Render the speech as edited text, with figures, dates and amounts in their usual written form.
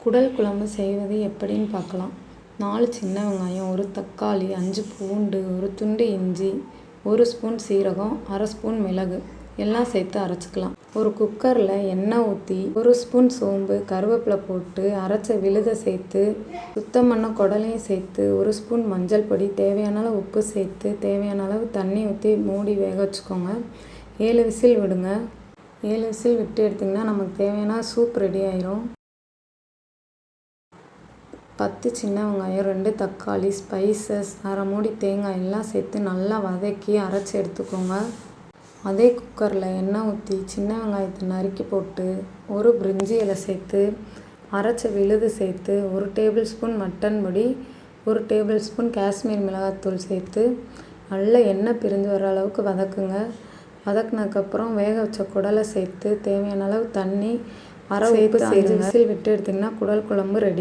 குடல் குழம்பு செய்வது எப்படின்னு பார்க்கலாம். 4 சின்ன வெங்காயம், 1 தக்காளி, 5 பூண்டு, 1 துண்டு இஞ்சி, 1 ஸ்பூன் சீரகம், 1/2 ஸ்பூன் மிளகு எல்லாம் சேர்த்து அரைச்சிக்கலாம். ஒரு குக்கரில் எண்ணெய் ஊற்றி 1 ஸ்பூன் சோம்பு, கருவேப்பிலை போட்டு அரைச்ச விழுதை சேர்த்து, சுத்தம் பண்ண குடலையும் சேர்த்து, 1 ஸ்பூன் மஞ்சள் பொடி, தேவையான அளவு உப்பு சேர்த்து, தேவையான அளவு தண்ணி ஊற்றி மூடி வேக வச்சுக்கோங்க. 7 விசில் விடுங்க. 7 விசில் விட்டு எடுத்திங்கன்னா நமக்கு தேவையான சூப் ரெடி ஆயிரும். 10 சின்ன வெங்காயம், 2 தக்காளி, ஸ்பைசஸ், அரை மூடி தேங்காய் எல்லாம் சேர்த்து நல்லா வதக்கி அரைச்சி எடுத்துக்கோங்க. அதே குக்கரில் எண்ணெய் ஊற்றி சின்ன வெங்காயத்தை நறுக்கி போட்டு 1 பிரிஞ்சி இலை சேர்த்து, அரைச்ச விழுது சேர்த்து, 1 டேபிள் ஸ்பூன் மட்டன் பொடி, 1 டேபிள் ஸ்பூன் காஷ்மீர் மிளகாத்தூள் சேர்த்து நல்லா எண்ணெய் பிரிஞ்சு வர அளவுக்கு வதக்குங்க. வதக்குனதுக்கப்புறம் வேக வச்ச குடலை சேர்த்து தேவையான அளவு தண்ணி, அரை உப்பு சேர்த்து விசில் விட்டு எடுத்திங்கன்னா குடல் குழம்பு ரெடி.